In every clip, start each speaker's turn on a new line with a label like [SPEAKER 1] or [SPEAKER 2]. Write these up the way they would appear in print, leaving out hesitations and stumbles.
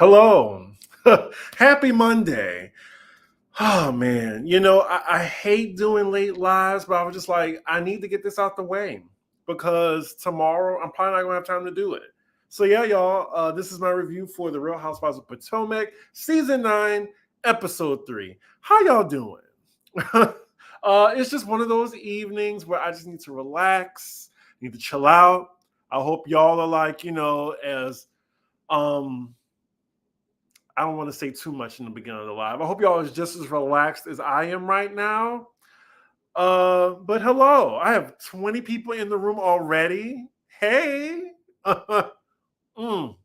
[SPEAKER 1] Hello. Happy Monday. Oh man, I hate doing late lives, but I was just like, I need to get this out the way because tomorrow I'm probably not gonna have time to do it. So yeah, y'all, this is my review for the Real Housewives of Potomac, season 9, episode 3. How y'all doing? It's just one of those evenings where I just need to relax, need to chill out. I hope y'all are like, as um I don't want to say too much in the beginning of the live. I hope y'all is just as relaxed as I am right now. But hello, I have 20 people in the room already. Hey. mm.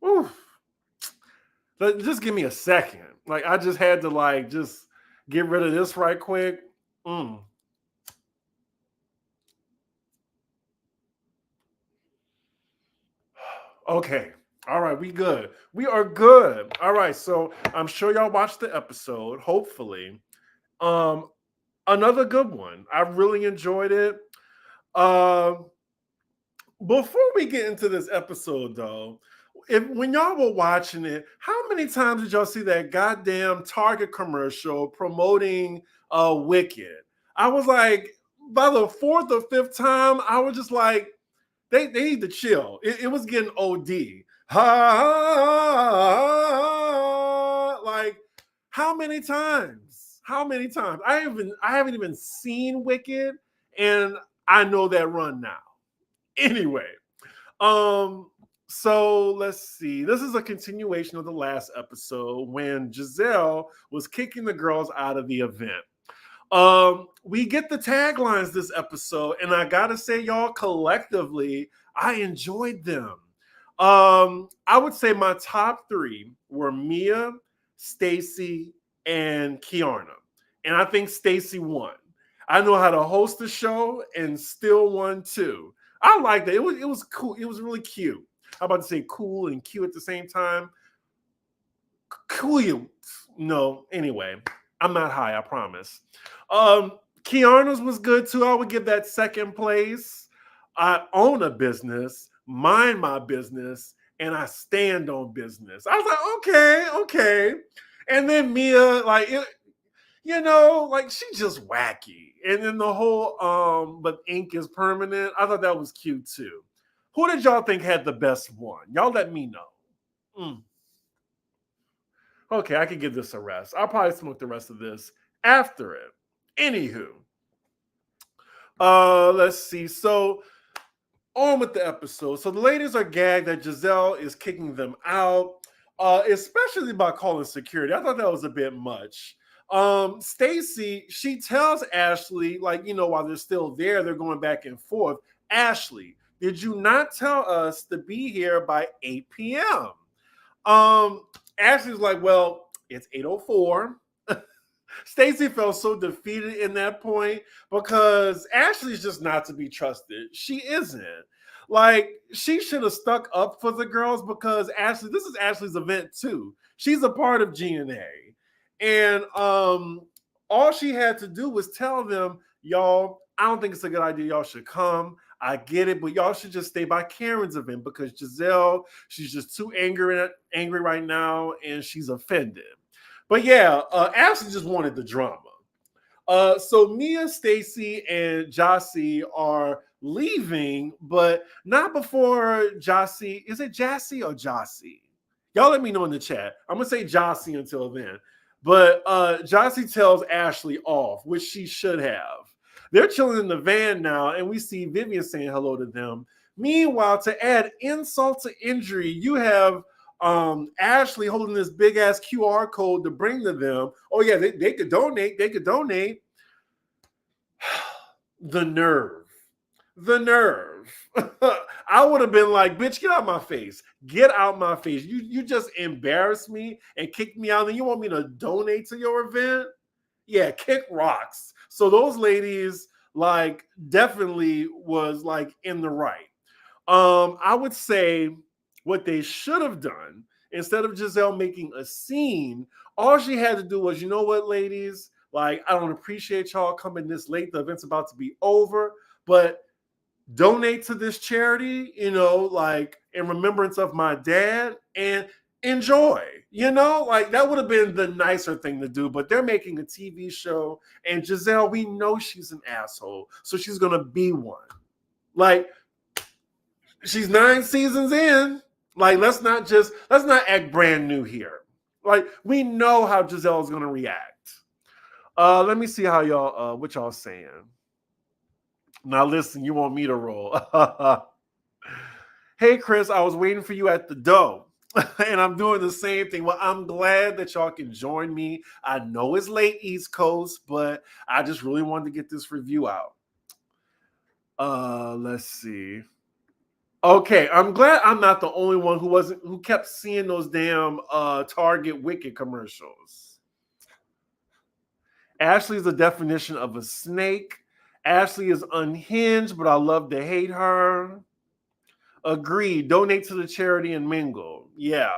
[SPEAKER 1] Oof. Just give me a second. Like I just had to just get rid of this right quick. Mm. Okay. All right, we good. We are good. All right, so I'm sure y'all watched the episode, hopefully. Um, Another good one. I really enjoyed it. Uh, Before we get into this episode, though, when y'all were watching it, how many times did y'all see that goddamn Target commercial promoting Wicked? I was like, by the fourth or fifth time, I was just like, they need to chill. It was getting OD. Like, how many times? How many times? I haven't even seen Wicked, and I know that run now. Anyway, so let's see. This is a continuation of the last episode when Jazelle was kicking the girls out of the event. We get the taglines this episode, and I gotta say, y'all, collectively, I enjoyed them. I would say my top 3 were Mia, Stacy, and Kiana. And I think Stacy won. I know how to host a show and still won too. I liked it. It was cool. It was really cute. I'm about to say cool and cute at the same time. Cool. No, anyway, I'm not high, I promise. Kiana's was good too. I would give that second place. I own a business, mind my business, and I stand on business. I was like, okay. And then Mia, she's just wacky. And then the whole but ink is permanent. I thought that was cute too. Who did y'all think had the best one? Y'all let me know. Mm. Okay, I could give this a rest. I'll probably smoke the rest of this after it. Anywho, let's see. So on with the episode. So the ladies are gagged that Jazelle is kicking them out, especially by calling security. I thought that was a bit much. Stacy, she tells Ashley, while they're still there, they're going back and forth. Ashley, did you not tell us to be here by 8 p.m.? Ashley's like, well, it's 8:04. Stacy felt so defeated in that point because Ashley's just not to be trusted. She isn't. Like, she should have stuck up for the girls because this is Ashley's event too. She's a part of GNA. And all she had to do was tell them, y'all, I don't think it's a good idea. Y'all should come. I get it, but y'all should just stay by Karen's event because Jazelle, she's just too angry right now, and she's offended. But yeah, Ashley just wanted the drama. So Mia, Stacy, and Jossie are leaving, but not before Jossie. Is it Jossie or Jossie? Y'all let me know in the chat. I'm gonna say Jossie until then. But Jossie tells Ashley off, which she should have. They're chilling in the van now, and we see Vivian saying hello to them. Meanwhile, to add insult to injury, you have Ashley holding this big ass QR code to bring to them. Oh yeah, they could donate. They could donate. The nerve. I would have been like, bitch, get out my face. Get out my face. You just embarrassed me and kicked me out, and you want me to donate to your event? Yeah, kick rocks. So those ladies definitely was in the right. I would say what they should have done, instead of Jazelle making a scene, all she had to do was, you know what, ladies? I don't appreciate y'all coming this late. The event's about to be over, but donate to this charity, like in remembrance of my dad, and enjoy. Like that would have been the nicer thing to do, but they're making a TV show, and Jazelle, we know she's an asshole, so she's gonna be one. Like, she's 9 seasons in. Like, let's not act brand new here. Like, we know how Jazelle is gonna react. Let me see how y'all what y'all saying. Now listen, you want me to roll. Hey Chris, I was waiting for you at the door. And I'm doing the same thing. Well, I'm glad that y'all can join me. I know it's late East Coast, but I just really wanted to get this review out. Let's see. Okay, I'm glad I'm not the only one who kept seeing those damn Target Wicked commercials. Ashley's the definition of a snake. Ashley is unhinged, but I love to hate her. Agreed. Donate to the charity and mingle. Yeah.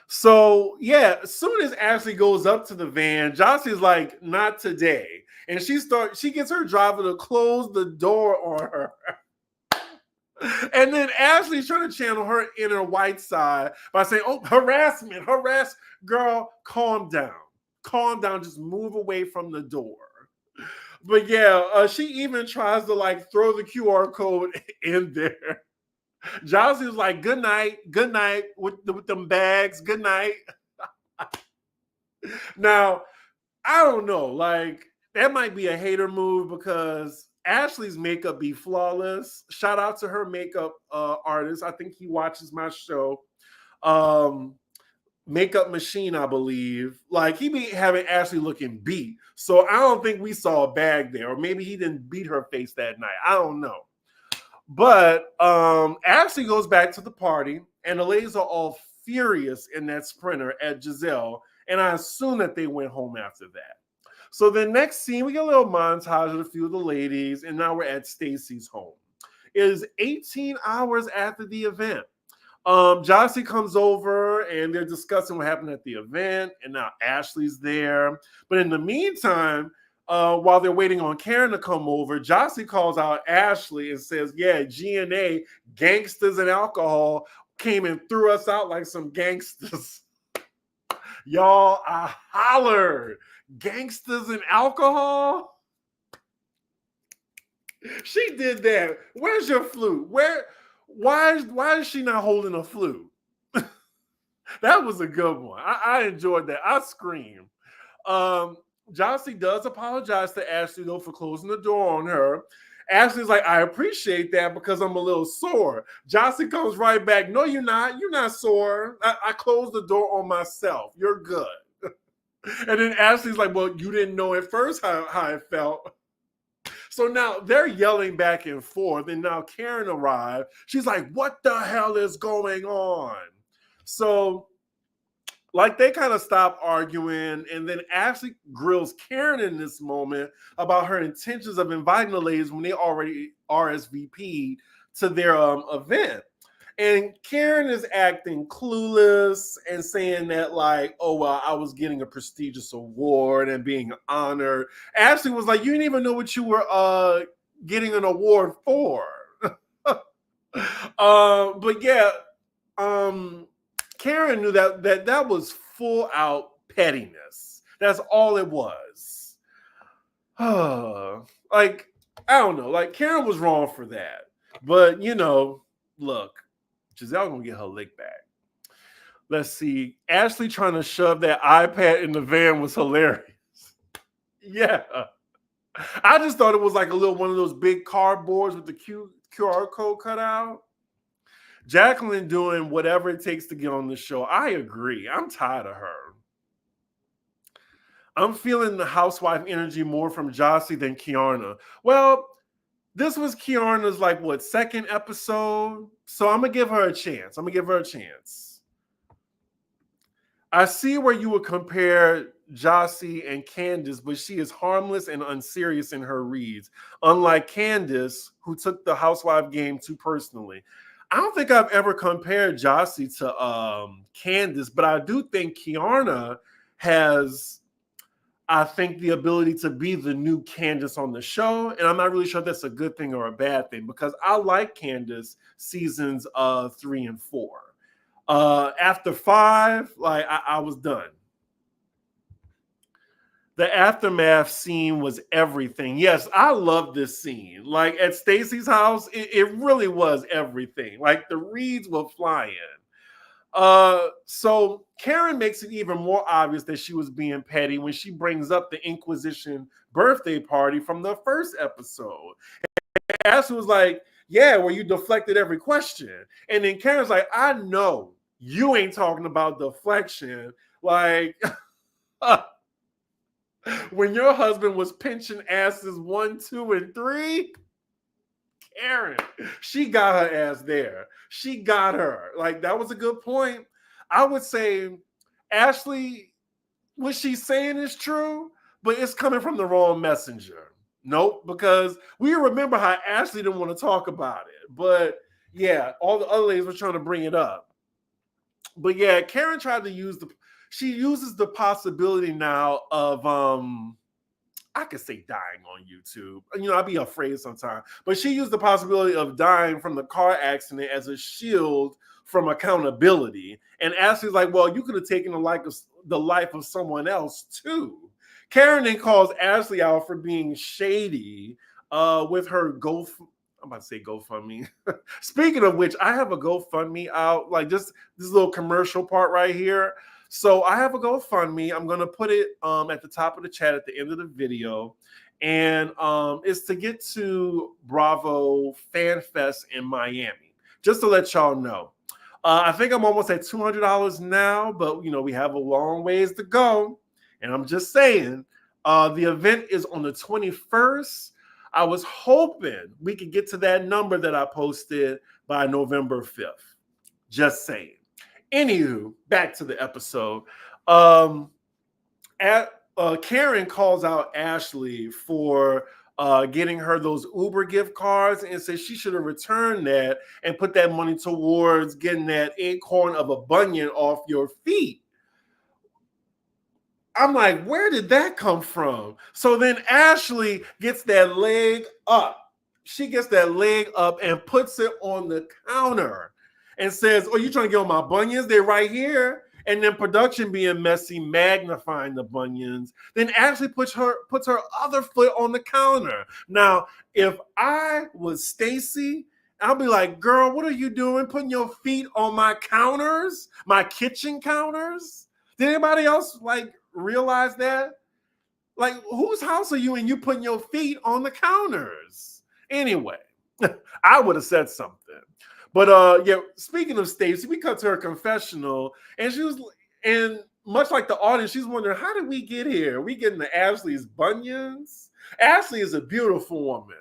[SPEAKER 1] So, yeah, as soon as Ashley goes up to the van, Jocelyn's like, not today. And she gets her driver to close the door on her. And then Ashley's trying to channel her inner white side by saying, oh, harassment. Girl, calm down. Calm down. Just move away from the door. But yeah, she even tries to like throw the QR code in there. Josie was like, good night with them bags, good night. Now, I don't know, like that might be a hater move because Ashley's makeup be flawless. Shout out to her makeup artist. I think he watches my show. Makeup Machine, I believe. Like he be having Ashley looking beat. So I don't think we saw a bag there, or maybe he didn't beat her face that night. I don't know. But Ashley goes back to the party, and the ladies are all furious in that Sprinter at Jazelle, and I assume that they went home after that. So the next scene, we get a little montage of a few of the ladies, and now we're at Stacy's home. It is 18 hours after the event. Jossie comes over, and they're discussing what happened at the event, and now Ashley's there. But in the meantime, while they're waiting on Karen to come over, Jossie calls out Ashley and says, yeah, G&A, gangsters and alcohol, came and threw us out like some gangsters. Y'all, I hollered. Gangsters and alcohol? She did that. Where's your flute? Why is she not holding a flute? That was a good one. I enjoyed that. I screamed. Jossie does apologize to Ashley, though, for closing the door on her. Ashley's like, I appreciate that because I'm a little sore. Jossie comes right back. No, you're not. You're not sore. I closed the door on myself. You're good. And then Ashley's like, well, you didn't know at first how I felt. So now they're yelling back and forth. And now Karen arrived. She's like, what the hell is going on? So like they kind of stop arguing, and then Ashley grills Karen in this moment about her intentions of inviting the ladies when they already RSVP'd to their event. And Karen is acting clueless and saying that like, oh, well, I was getting a prestigious award and being honored. Ashley was like, you didn't even know what you were getting an award for. But yeah, Karen knew that was full out pettiness. That's all it was. Like, I don't know. Like, Karen was wrong for that. But, look, Jazelle gonna get her lick back. Let's see. Ashley trying to shove that iPad in the van was hilarious. Yeah. I just thought it was like a little one of those big cardboards with the QR code cut out. Jacqueline doing whatever it takes to get on the show. I agree. I'm tired of her. I'm feeling the housewife energy more from Jossie than Kiana. Well, this was Kiana's second episode. So I'm going to give her a chance. I see where you would compare Jossie and Candace, but she is harmless and unserious in her reads. Unlike Candace, who took the housewife game too personally. I don't think I've ever compared Jossie to Candace, but I do think Kiana has I think the ability to be the new Candace on the show, and I'm not really sure if that's a good thing or a bad thing, because I like Candace seasons 3 and 4. After 5, like I was done. The aftermath scene was everything. Yes, I love this scene. Like at Stacy's house, it really was everything. Like the reeds were flying. So Karen makes it even more obvious that she was being petty when she brings up the Inquisition birthday party from the first episode. And Ashley was like, yeah, well, you deflected every question. And then Karen's like, I know you ain't talking about deflection. Like, when your husband was pinching asses 1, 2, and 3, Karen, she got her ass there. She got her. Like, that was a good point. I would say Ashley, what she's saying is true, but it's coming from the wrong messenger. Nope, because we remember how Ashley didn't want to talk about it. But yeah, all the other ladies were trying to bring it up. But yeah, Karen tried to she uses the possibility now of I could say dying on YouTube. You know, I'd be afraid sometimes. But she used the possibility of dying from the car accident as a shield from accountability. And Ashley's like, well, you could have taken the life of someone else too. Karen then calls Ashley out for being shady with her I'm about to say GoFundMe. Speaking of which, I have a GoFundMe out, like just this little commercial part right here. So I have a GoFundMe. I'm going to put it at the top of the chat at the end of the video. And it's to get to Bravo Fan Fest in Miami, just to let y'all know. I think I'm almost at $200 now, but, you know, we have a long ways to go. And I'm just saying, the event is on the 21st. I was hoping we could get to that number that I posted by November 5th. Just saying. Anywho, back to the episode. Karen calls out Ashley for getting her those Uber gift cards and says she should have returned that and put that money towards getting that acorn of a bunion off your feet. I'm like, where did that come from? So then Ashley gets that leg up. She gets that leg up and puts it on the counter and says, oh, you trying to get on my bunions? They're right here. And then production being messy, magnifying the bunions. Then Ashley puts her other foot on the counter. Now, if I was Stacy, I'll be like, girl, what are you doing? Putting your feet on my counters? My kitchen counters? Did anybody else like realize that? Like, whose house are you and you putting your feet on the counters? Anyway, I would have said something. But yeah, speaking of Stacey, we cut to her confessional, and much like the audience, she's wondering, how did we get here? Are we getting to Ashley's bunions? Ashley is a beautiful woman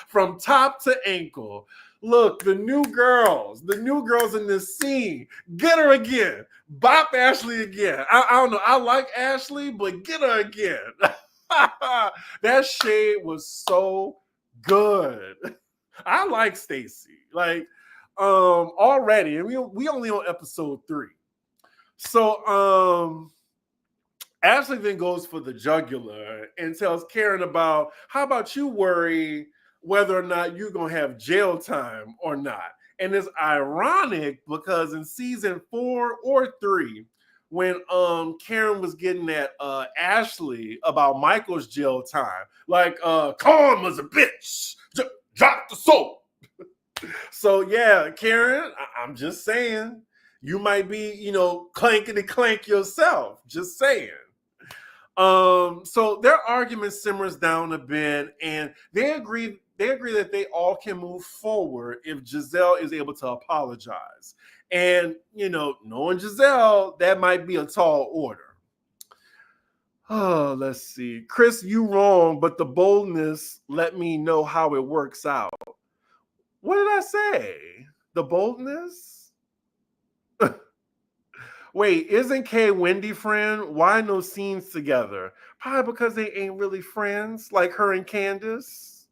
[SPEAKER 1] from top to ankle. Look, the new girls in this scene, get her again. Bop Ashley again. I don't know. I like Ashley, but get her again. That shade was so good. I like Stacy. Like, already, and we only on episode 3. So Ashley then goes for the jugular and tells Karen about, how about you worry whether or not you're going to have jail time or not. And it's ironic because in season 4 or 3, when Karen was getting at Ashley about Michael's jail time, like, karma's a bitch, drop the soap. So yeah, Karen, I'm just saying, you might be, you know, clankety clank yourself. Just saying. So their argument simmers down a bit, and they agree that they all can move forward if Jazelle is able to apologize. And, you know, knowing Jazelle, that might be a tall order. Oh, let's see. Chris, you wrong, but the boldness let me know how it works out. What did I say? The boldness? Wait, isn't Kay Wendy friend? Why no scenes together? Probably because they ain't really friends, like her and Candace.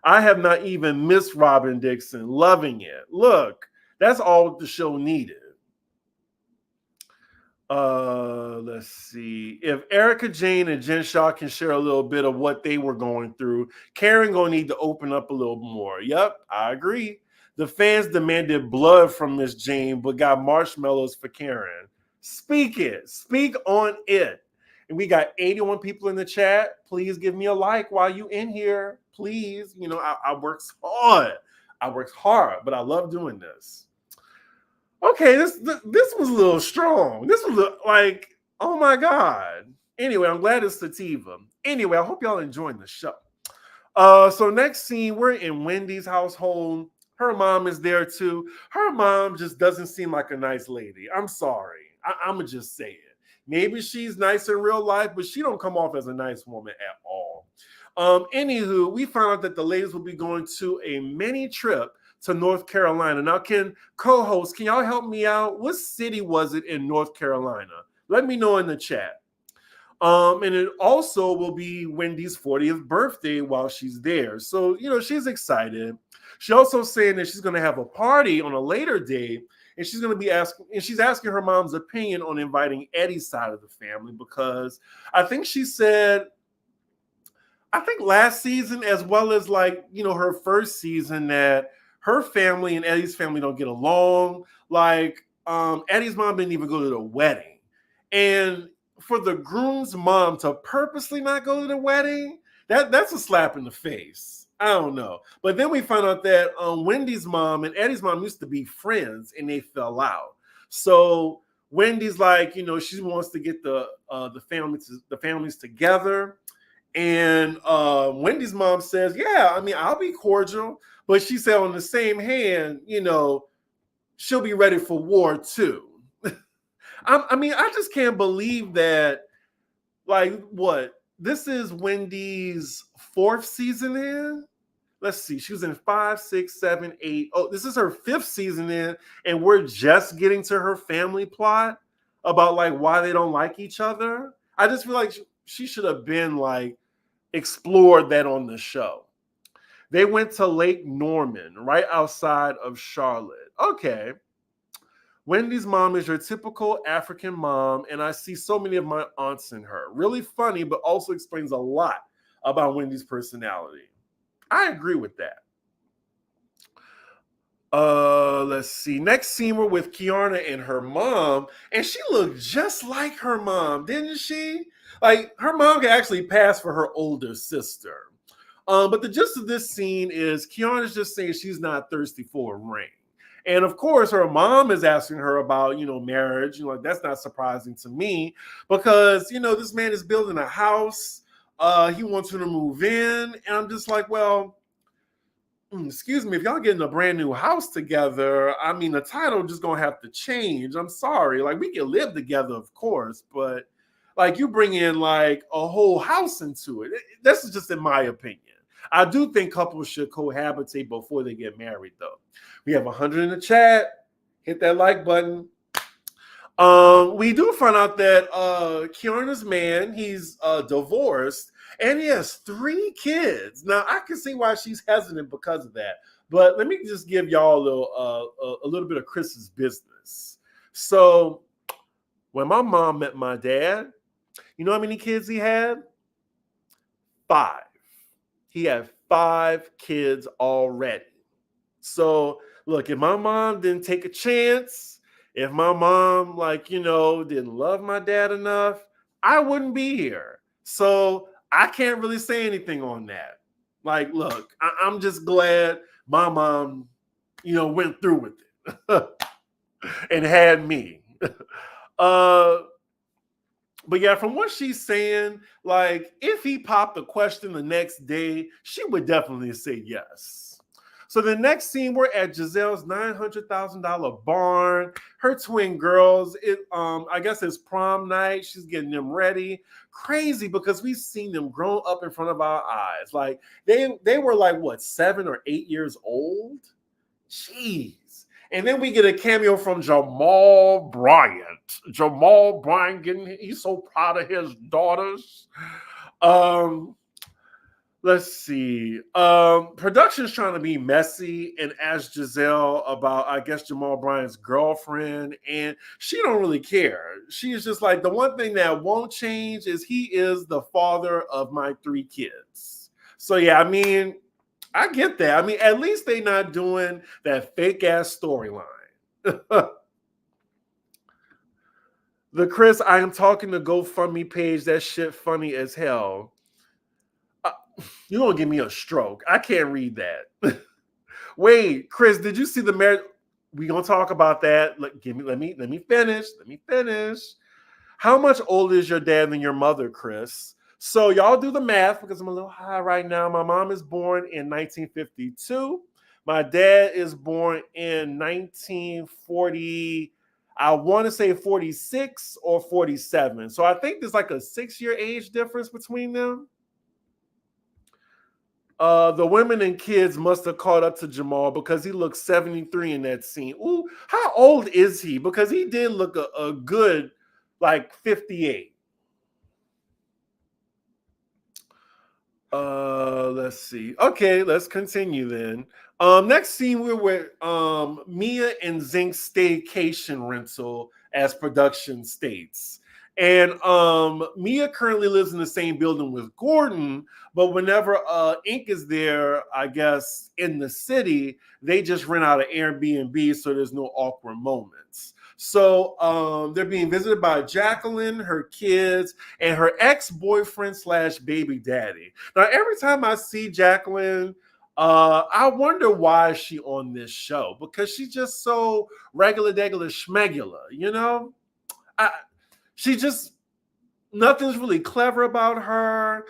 [SPEAKER 1] I have not even missed Robin Dixon. Loving it. Look, that's all the show needed. Let's see. If Erica Jane and Jen Shaw can share a little bit of what they were going through, Karen gonna need to open up a little more. Yep, I agree. The fans demanded blood from Miss Jane, but got marshmallows for Karen. Speak it. Speak on it. And we got 81 people in the chat. Please give me a like while you in here. Please. You know, I works hard. I works hard, but I love doing this. Okay, this was a little strong. This was like, oh my god. Anyway, I'm glad it's sativa. Anyway, I hope y'all enjoying the show. So next scene, we're in Wendy's household. Her mom is there too. Her mom just doesn't seem like a nice lady. I'm sorry. I'ma just say it. Maybe she's nice in real life, but she don't come off as a nice woman at all. Anywho, we found out that the ladies will be going to a mini trip to North Carolina. Now, can y'all help me out? What city was it in North Carolina? Let me know in the chat. And it also will be Wendy's 40th birthday while she's there. So, you know, she's excited. She also saying that she's going to have a party on a later date, and she's going to be asking her mom's opinion on inviting Eddie's side of the family, because I think she said, I think last season, as well as like, you know, her first season, that her family and Eddie's family don't get along. Like, Eddie's mom didn't even go to the wedding. And for the groom's mom to purposely not go to the wedding, that's a slap in the face. I don't know. But then we found out that Wendy's mom and Eddie's mom used to be friends and they fell out. So Wendy's like, you know, she wants to get the families together. And Wendy's mom says, yeah, I mean, I'll be cordial. But she said on the same hand, you know, she'll be ready for war too. I mean, I just can't believe that, like, what? This is Wendy's 4th season in? Let's see. She was in 5, 6, 7, 8. Oh, this is her 5th season in, and we're just getting to her family plot about, like, why they don't like each other. I just feel like she should have been, like, explored that on the show. They went to Lake Norman, right outside of Charlotte. Okay. Wendy's mom is your typical African mom, and I see so many of my aunts in her. Really funny, but also explains a lot about Wendy's personality. I agree with that. Let's see. Next scene, we're with Kiana and her mom, and she looked just like her mom, didn't she? Like, her mom could actually pass for her older sister. But the gist of this scene is Kiana's just saying she's not thirsty for a ring. And of course, her mom is asking her about, you know, marriage. You know, like, that's not surprising to me because, you know, this man is building a house. He wants her to move in. And I'm just like, well, excuse me, if y'all getting a brand new house together, I mean, the title just gonna have to change. I'm sorry. Like, we can live together, of course, but like, you bring in like a whole house into it. This is just in my opinion. I do think couples should cohabitate before they get married, though. We have 100 in the chat. Hit that like button. We do find out that Kiana's man, he's divorced, and he has 3 kids. Now, I can see why she's hesitant because of that. But let me just give y'all a little bit of Chris's business. So, when my mom met my dad, you know how many kids he had? 5. He had 5 kids already. So, look, if my mom didn't take a chance, if my mom, like, you know, didn't love my dad enough, I wouldn't be here. So, I can't really say anything on that. Like, look, I'm just glad my mom, you know, went through with it and had me. But yeah, from what she's saying, like, if he popped the question the next day, she would definitely say yes. So the next scene, we're at Jazelle's $900,000 barn. Her twin girls, I guess it's prom night. She's getting them ready. Crazy, because we've seen them grow up in front of our eyes. Like, they were like, what, 7 or 8 years old? Jeez. And then we get a cameo from Jamal Bryant. Jamal Bryant, he's so proud of his daughters. Let's see. Production's trying to be messy and ask Jazelle about, I guess, Jamal Bryant's girlfriend, and she don't really care. She's just like, the one thing that won't change is he is the father of my three kids. So yeah, I mean, I get that. I mean, at least they not doing that fake ass storyline. The Chris, I am talking to GoFundMe page. That shit funny as hell. Uh, you gonna give me a stroke? I can't read that. Wait, Chris, did you see the marriage? We gonna talk about that. Let me finish. Let me finish. How much older is your dad than your mother, Chris? So y'all do the math because I'm a little high right now. My mom is born in 1952. My dad is born in 1940. I want to say 46 or 47. So I think there's like a 6-year age difference between them. The women and kids must have caught up to Jamal because he looked 73 in that scene. Ooh, how old is he? Because he did look a good like 58. Let's see. Okay, let's continue then. Next scene we're with Mia and Zink's staycation rental, as production states. And Mia currently lives in the same building with Gordon, but whenever Ink is there, I guess in the city, they just rent out an Airbnb so there's no awkward moments. So they're being visited by Jacqueline, her kids, and her ex-boyfriend slash baby daddy. Now, every time I see Jacqueline, I wonder why is she on this show, because she's just so regular, degular, schmegular, you know? I, she just, nothing's really clever about her.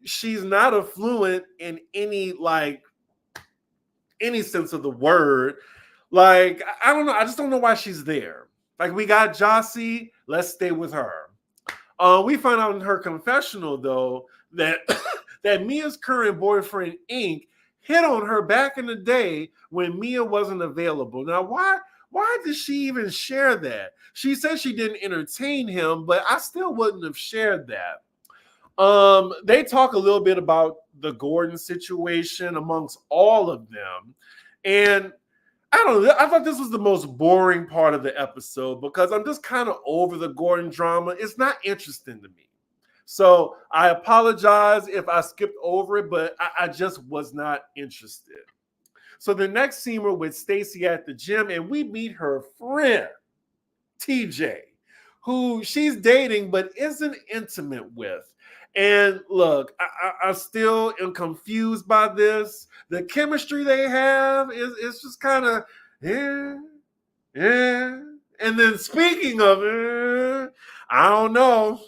[SPEAKER 1] She's not affluent in any sense of the word. Like, I don't know. I just don't know why she's there. Like, we got Jossie, let's stay with her. We find out in her confessional though that that Mia's current boyfriend Ink hit on her back in the day when Mia wasn't available. Now, why did she even share that? She said she didn't entertain him, but I still wouldn't have shared that. They talk a little bit about the Gordon situation amongst all of them, and I don't know. I thought this was the most boring part of the episode because I'm just kind of over the Gordon drama. It's not interesting to me. So I apologize if I skipped over it, but I just was not interested. So the next scene we're with Stacy at the gym, and we meet her friend, TJ, who she's dating but isn't intimate with. And look, I still am confused by this. The chemistry they have is just kind of, yeah, yeah. And then speaking of it, I don't know.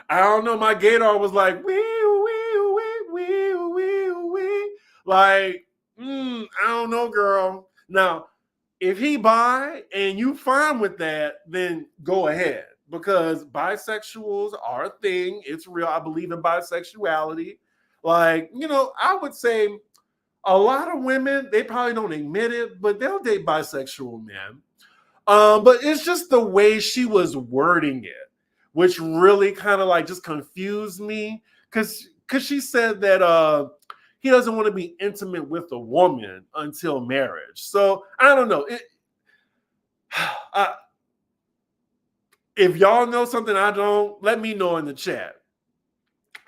[SPEAKER 1] I don't know. My gator was like, wee, wee, wee, wee, wee, wee. Like, I don't know, girl. Now, if he bi and you fine with that, then go ahead. Because bisexuals are a thing. It's real. I believe in bisexuality. Like, I would say a lot of women, they probably don't admit it, but they'll date bisexual men. But it's just the way she was wording it, which really kind of like just confused me. Cause she said that he doesn't want to be intimate with a woman until marriage. So I don't know. If y'all know something I don't, let me know in the chat.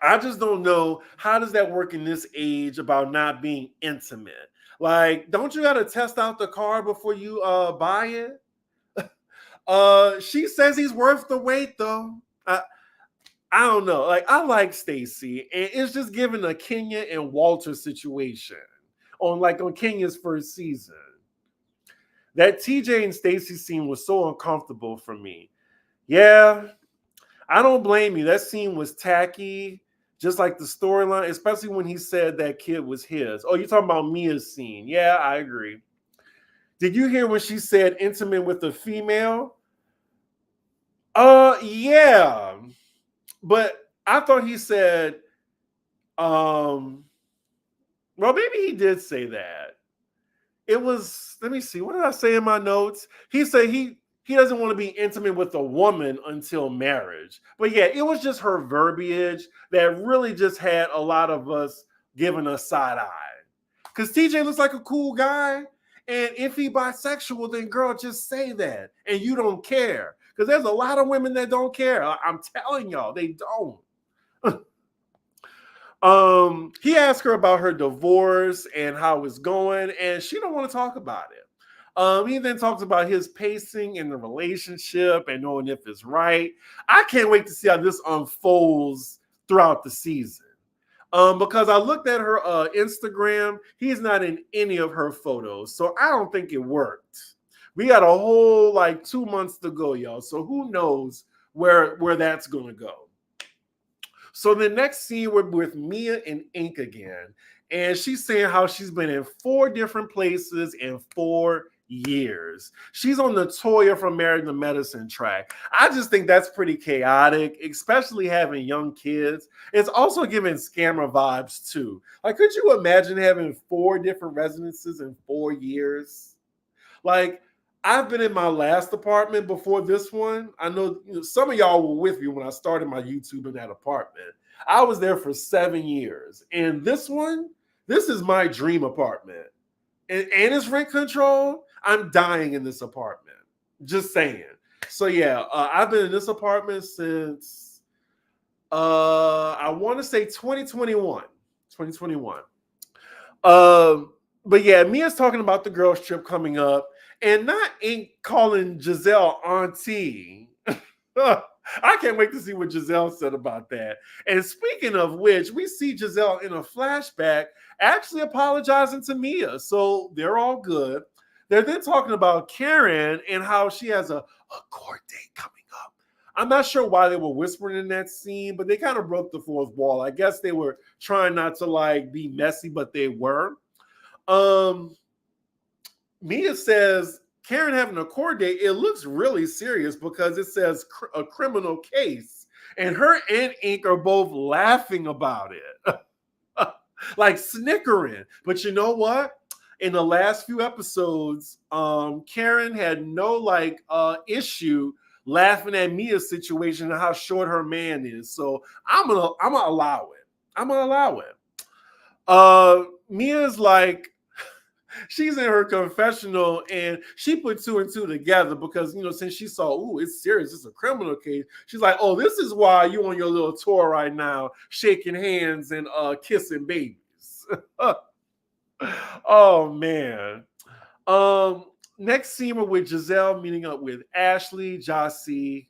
[SPEAKER 1] I just don't know, how does that work in this age about not being intimate? Like, don't you got to test out the car before you buy it? She says he's worth the wait though. I don't know. Like, I like Stacy, and it's just given a Kenya and Walter situation on Kenya's first season. That TJ and Stacy scene was so uncomfortable for me. Yeah, I don't blame you. That scene was tacky, just like the storyline, especially when he said that kid was his. Oh, you're talking about Mia's scene. Yeah, I agree. Did you hear when she said intimate with a female? Yeah. But I thought he said, well, maybe he did say that. It was, let me see, what did I say in my notes? He said he doesn't want to be intimate with a woman until marriage. But yeah, it was just her verbiage that really just had a lot of us giving us side eye. Because TJ looks like a cool guy. And if he bisexual, then girl, just say that. And you don't care. Because there's a lot of women that don't care. I'm telling y'all, they don't. He asked her about her divorce and how it's going, and she don't want to talk about it. He then talks about his pacing in the relationship and knowing if it's right. I can't wait to see how this unfolds throughout the season. Because I looked at her Instagram, he's not in any of her photos, so I don't think it worked. We got a whole like 2 months to go, y'all. So who knows where that's gonna go. So the next scene we're with Mia and Ink again, and she's saying how she's been in 4 different places in 4 years. She's on the Toya from Married to Medicine track. I just think that's pretty chaotic, especially having young kids. It's also giving scammer vibes too. Like, could you imagine having 4 different residences in 4 years? Like, I've been in my last apartment before this one. I know, some of y'all were with me when I started my YouTube in that apartment. I was there for 7 years. And this one, this is my dream apartment. And it's rent control. I'm dying in this apartment. Just saying. So yeah, I've been in this apartment since, I want to say 2021. 2021. But yeah, Mia's talking about the girls trip coming up. And not Ink calling Jazelle auntie. I can't wait to see what Jazelle said about that. And speaking of which, we see Jazelle in a flashback actually apologizing to Mia. So they're all good. They're then talking about Karen and how she has a court date coming up. I'm not sure why they were whispering in that scene, but they kind of broke the fourth wall. I guess they were trying not to like be messy, but they were. Mia says Karen having a court date, it looks really serious because it says a criminal case. And her and Ink are both laughing about it. Like snickering. But you know what? In the last few episodes, Karen had no issue laughing at Mia's situation and how short her man is. So I'm gonna allow it. I'm gonna allow it. Mia's like, she's in her confessional and she put 2 and 2 together because, since she saw, ooh, it's serious, it's a criminal case. She's like, oh, this is why you on your little tour right now, shaking hands and kissing babies. Oh, man. Next scene we're with Jazelle meeting up with Ashley, Jossie,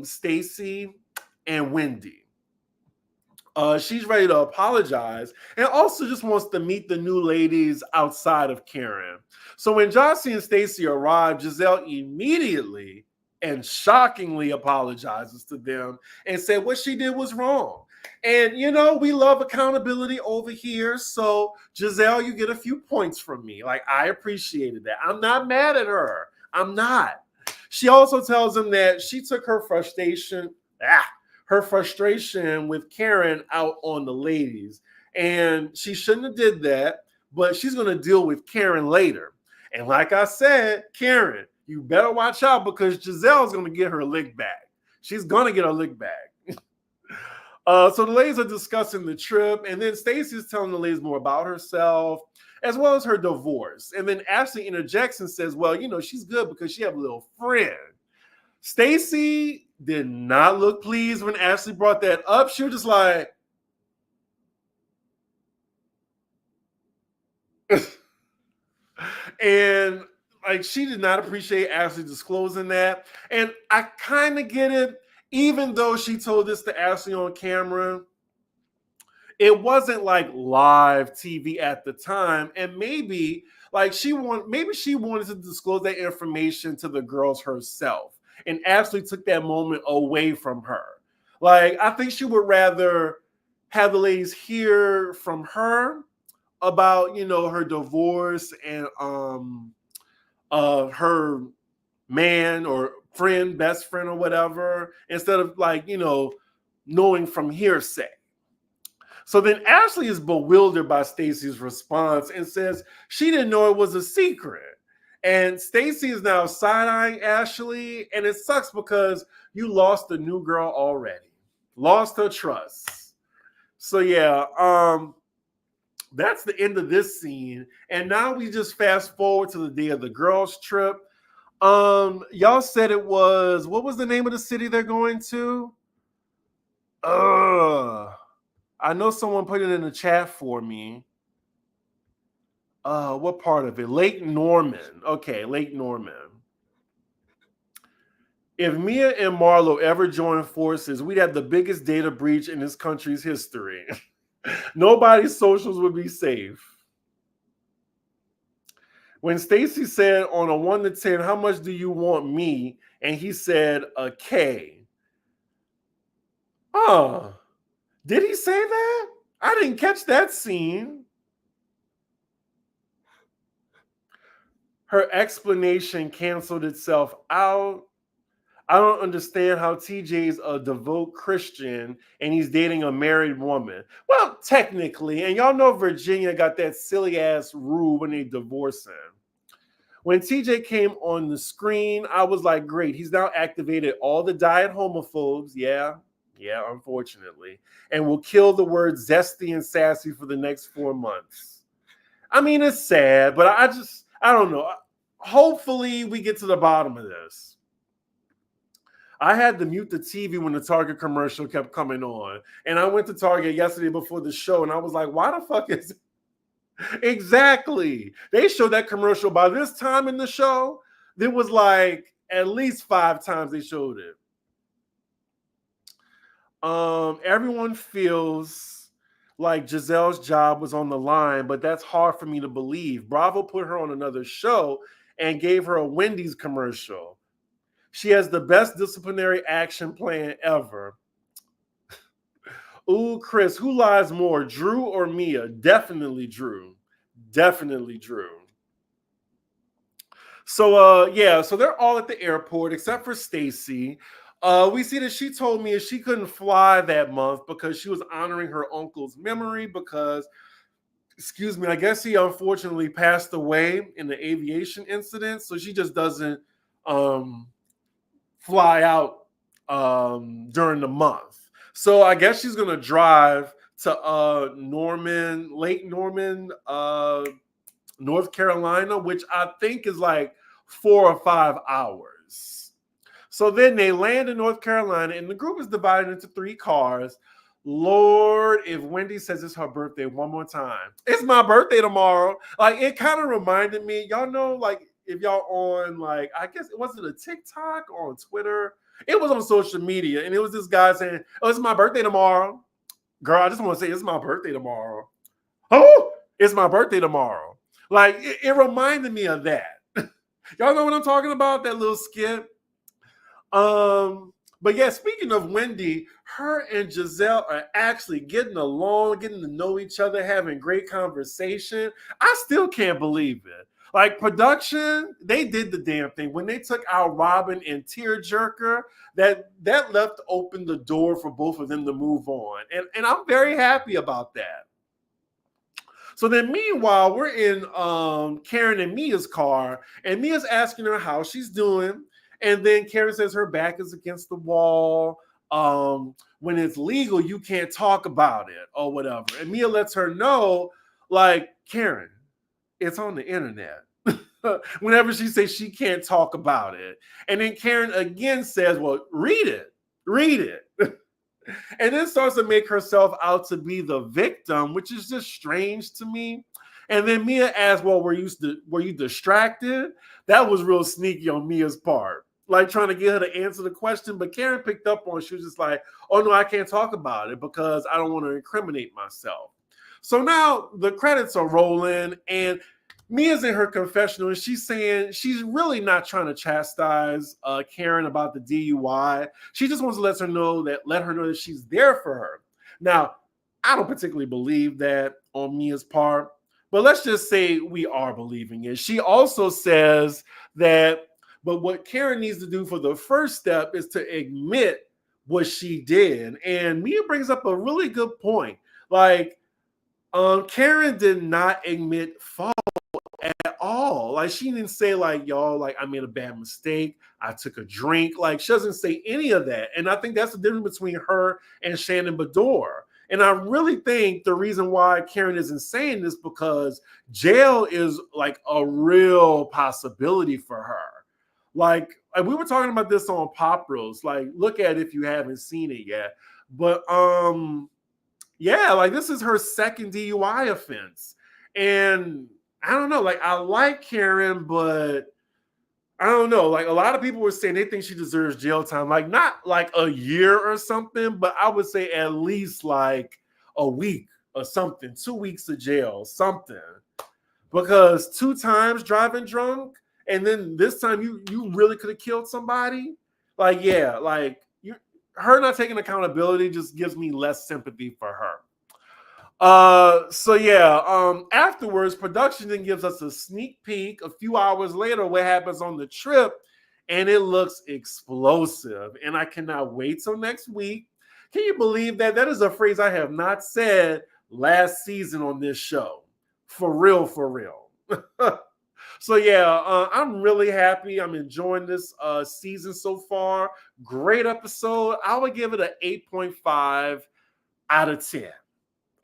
[SPEAKER 1] Stacy, and Wendy. She's ready to apologize and also just wants to meet the new ladies outside of Karen. So when Jossie and Stacy arrive, Jazelle immediately and shockingly apologizes to them and said what she did was wrong. And, we love accountability over here. So, Jazelle, you get a few points from me. Like, I appreciated that. I'm not mad at her. I'm not. She also tells him that she took her frustration with Karen out on the ladies. And she shouldn't have did that, but she's going to deal with Karen later. And like I said, Karen, you better watch out because Giselle's going to get her lick back. She's going to get her lick back. So the ladies are discussing the trip, and then Stacy's telling the ladies more about herself, as well as her divorce. And then Ashley interjects and says, well, she's good because she have a little friend. Stacy did not look pleased when Ashley brought that up. She was just like, and like she did not appreciate Ashley disclosing that. And I kind of get it. Even though she told this to Ashley on camera, it wasn't like live TV at the time. And maybe she wanted to disclose that information to the girls herself. And Ashley took that moment away from her. Like, I think she would rather have the ladies hear from her about, her divorce and her man or friend, best friend or whatever, instead of knowing from hearsay. So then Ashley is bewildered by Stacy's response and says she didn't know it was a secret. And Stacy is now side-eyeing Ashley, and it sucks because you lost the new girl already. Lost her trust. So yeah, that's the end of this scene. And now we just fast forward to the day of the girls' trip. Y'all said it was, what was the name of the city they're going to? I know someone put it in the chat for me. What part of it? Lake Norman. Okay, Lake Norman. If Mia and Marlo ever joined forces, we'd have the biggest data breach in this country's history. Nobody's socials would be safe. When Stacy said on a 1 to 10, how much do you want me? And he said a K. Did he say that? I didn't catch that scene. Her explanation canceled itself out. I don't understand how TJ's a devout Christian and he's dating a married woman. Well, technically, and y'all know Virginia got that silly ass rule when they divorce him. When TJ came on the screen, I was like, great, he's now activated all the diet homophobes. Yeah, unfortunately. And will kill the word zesty and sassy for the next 4 months. I mean, it's sad, but I don't know. Hopefully we get to the bottom of this. I had to mute the TV when the Target commercial kept coming on. And I went to Target yesterday before the show, and I was like, why the fuck is it? Exactly. They showed that commercial. By this time in the show, there was like at least 5 times they showed it. Everyone feels like Jazelle's job was on the line, but that's hard for me to believe. Bravo put her on another show and gave her a Wendy's commercial. She has the best disciplinary action plan ever. Ooh, Chris, who lies more, Drew or Mia? Definitely Drew. Definitely Drew. So so they're all at the airport except for Stacy. We see that she told Mia she couldn't fly that month because she was honoring her uncle's memory because, I guess he unfortunately passed away in the aviation incident. So she just doesn't fly out during the month. So I guess she's gonna drive to Lake Norman, North Carolina, which I think is like 4 or 5 hours. So then they land in North Carolina, and the group is divided into 3 cars. Lord, if Wendy says it's her birthday one more time, it's my birthday tomorrow. Like, it kind of reminded me, y'all know, like, if y'all on, like, I guess, was it a TikTok or on Twitter? It was on social media, and it was this guy saying, oh, it's my birthday tomorrow. Girl, I just want to say it's my birthday tomorrow. Oh, it's my birthday tomorrow. Like, it reminded me of that. Y'all know what I'm talking about? That little skit. But yeah, speaking of Wendy, her and Jazelle are actually getting along, getting to know each other, having great conversation. I still can't believe it. Like, production, they did the damn thing. When they took out Robin and Tearjerker, that left open the door for both of them to move on. And I'm very happy about that. So then meanwhile, we're in Karen and Mia's car, and Mia's asking her how she's doing. And then Karen says her back is against the wall. When it's legal, you can't talk about it or whatever. And Mia lets her know, like, Karen, it's on the internet. Whenever she says she can't talk about it. And then Karen again says, well, read it. And then starts to make herself out to be the victim, which is just strange to me. And then Mia asks, well, were you distracted? That was real sneaky on Mia's part. Like, trying to get her to answer the question. But Karen picked up on it. She was just like, oh, no, I can't talk about it because I don't want to incriminate myself. So now the credits are rolling, and Mia's in her confessional, and she's saying she's really not trying to chastise Karen about the DUI. She just wants to let her know that she's there for her. Now, I don't particularly believe that on Mia's part, but let's just say we are believing it. She also says that, but what Karen needs to do for the first step is to admit what she did. And Mia brings up a really good point. Like, Karen did not admit fault at all. Like, she didn't say like, y'all, like, I made a bad mistake. I took a drink. Like, she doesn't say any of that. And I think that's the difference between her and Shannon Bedore. And I really think the reason why Karen isn't saying this because jail is like a real possibility for her. Like we were talking about this on Pop Reels. Like, look at it if you haven't seen it yet. But yeah, like this is her second DUI offense. And I don't know, like I like Karen, but I don't know. Like a lot of people were saying they think she deserves jail time, like not like a year or something, but I would say at least like a week or something, 2 weeks of jail, something. Because 2 times driving drunk, and then this time you really could have killed somebody. Like, yeah, like her not taking accountability just gives me less sympathy for her. So yeah, afterwards, production then gives us a sneak peek a few hours later what happens on the trip, and it looks explosive. And I cannot wait till next week. Can you believe that? That is a phrase I have not said last season on this show. For real, for real. So yeah, I'm really happy. I'm enjoying this season so far. Great episode. I would give it an 8.5 out of 10.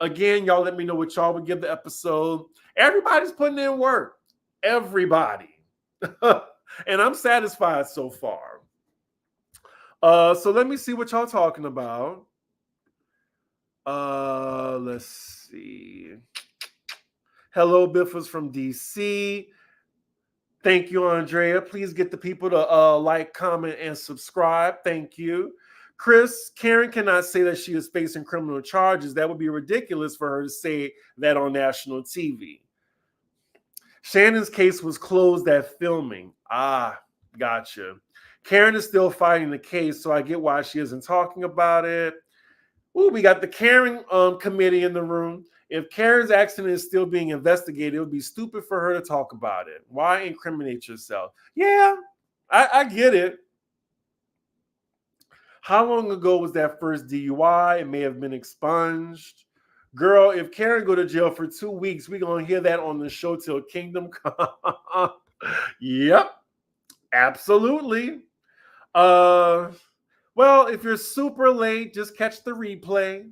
[SPEAKER 1] Again, y'all let me know what y'all would give the episode. Everybody's putting in work. Everybody. And I'm satisfied so far. So let me see what y'all talking about. Let's see. Hello, Biffers from DC. Thank you, Andrea. Please get the people to like, comment, and subscribe. Thank you. Chris, Karen cannot say that she is facing criminal charges. That would be ridiculous for her to say that on national TV. Shannon's case was closed at filming. Ah, gotcha. Karen is still fighting the case, so I get why she isn't talking about it. Ooh, we got the Karen committee in the room. If Karen's accident is still being investigated, it would be stupid for her to talk about it. Why incriminate yourself? Yeah, I get it. How long ago was that first DUI? It may have been expunged. Girl, if Karen go to jail for 2 weeks, we're going to hear that on the show till Kingdom Come. Yep, absolutely. Well, if you're super late, just catch the replay.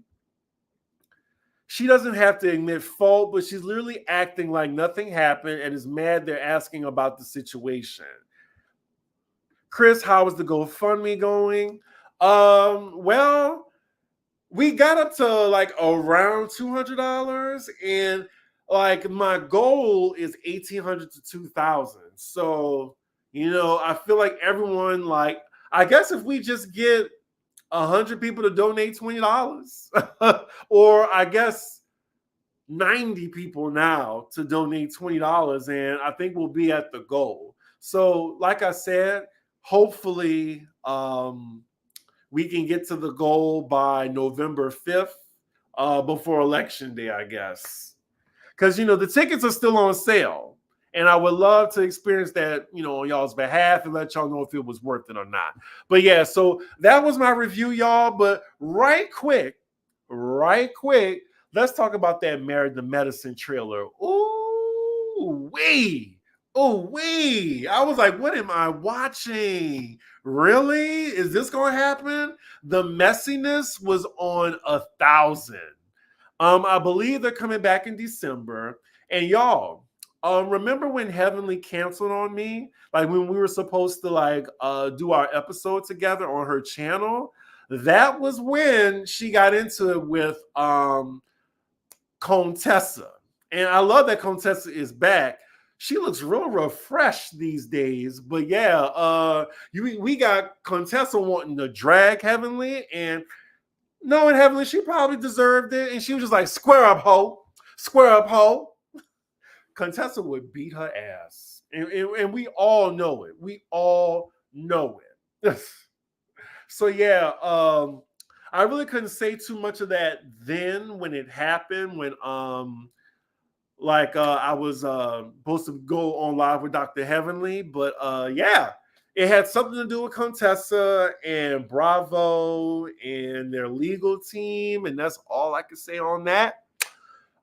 [SPEAKER 1] She doesn't have to admit fault, but she's literally acting like nothing happened and is mad they're asking about the situation. Chris, how is the GoFundMe going? Well, we got up to like around $200, and like my goal is $1,800 to $2,000. So, I feel like everyone, like, I guess if we just get 100 people to donate $20, or I guess 90 people now to donate $20, and I think we'll be at the goal. So, like I said, hopefully, we can get to the goal by November 5th, before Election Day, I guess. Because, the tickets are still on sale. And I would love to experience that, on y'all's behalf and let y'all know if it was worth it or not. But yeah, so that was my review, y'all. But right quick, let's talk about that Married to Medicine trailer. Ooh, wee. Oh, wee. I was like, what am I watching? Really? Is this going to happen? The messiness was on 1,000. I believe they're coming back in December. And y'all, remember when Heavenly canceled on me? Like when we were supposed to do our episode together on her channel? That was when she got into it with Contessa. And I love that Contessa is back. She looks real refreshed these days. But yeah, we got Contessa wanting to drag Heavenly, and knowing Heavenly, she probably deserved it. And she was just like, square up, ho. Square up, ho. Contessa would beat her ass. And we all know it. We all know it. So yeah, I really couldn't say too much of that then when it happened, when I was supposed to go on live with Dr. Heavenly. But yeah, it had something to do with Contessa and Bravo and their legal team. And that's all I can say on that.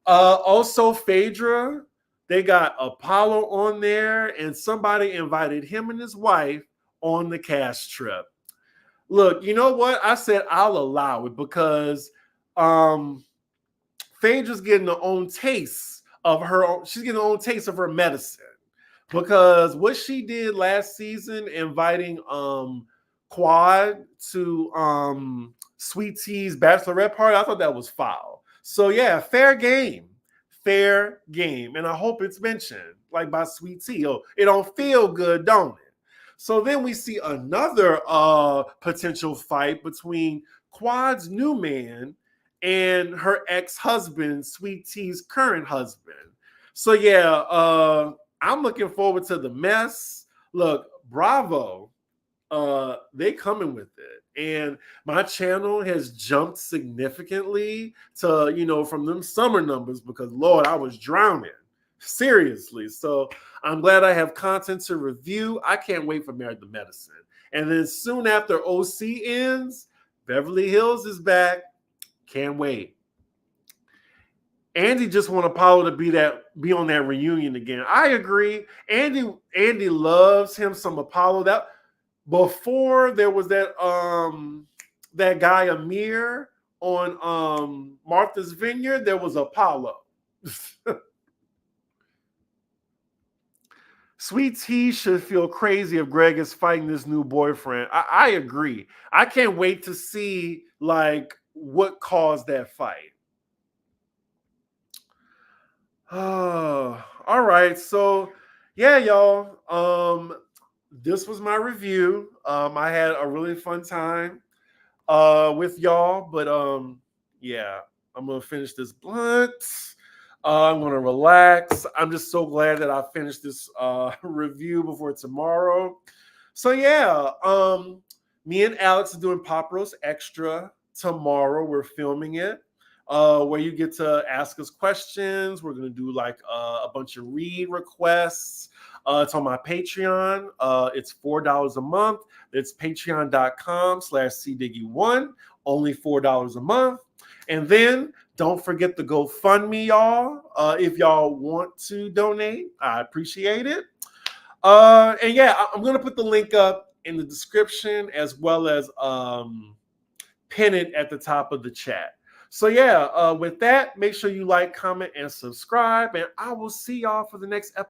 [SPEAKER 1] Also, Phaedra, They got Apollo on there, and somebody invited him and his wife on the cast trip. Look, you know what? I said I'll allow it because Phaedra's getting her own taste of her own, she's getting her own taste of her medicine. Because what she did last season, inviting Quad to Sweet Tea's bachelorette party, I thought that was foul. So yeah, fair game. Fair game. And I hope it's mentioned, like by Sweet Tea. Oh, it don't feel good, don't it? So then we see another potential fight between Quad's new man and her ex-husband, Sweet Tea's current husband. So yeah, I'm looking forward to the mess. Look, Bravo, they coming with it. And my channel has jumped significantly to, from them summer numbers because Lord, I was drowning. Seriously. So I'm glad I have content to review. I can't wait for Married to Medicine. And then soon after OC ends, Beverly Hills is back. Can't wait. Andy just want Apollo to be on that reunion again. I agree. Andy loves him some Apollo. That before there was that guy Amir on Martha's Vineyard, there was Apollo. Sweet Tea should feel crazy if Greg is fighting this new boyfriend. I agree. I can't wait to see like what caused that fight. Oh, all right. So yeah, y'all. This was my review. I had a really fun time with y'all, but yeah, I'm gonna finish this blunt. I'm gonna relax. I'm just so glad that I finished this review before tomorrow. So yeah, me and Alex are doing Pop Roast Extra tomorrow. We're filming it. Where you get to ask us questions. We're going to do like a bunch of read requests. It's on my Patreon. It's $4 a month. It's patreon.com/cdiggy1. Only $4 a month. And then don't forget to GoFundMe, y'all. If y'all want to donate, I appreciate it. And yeah, I'm going to put the link up in the description as well as pin it at the top of the chat. So yeah, with that, make sure you like, comment, and subscribe, and I will see y'all for the next episode.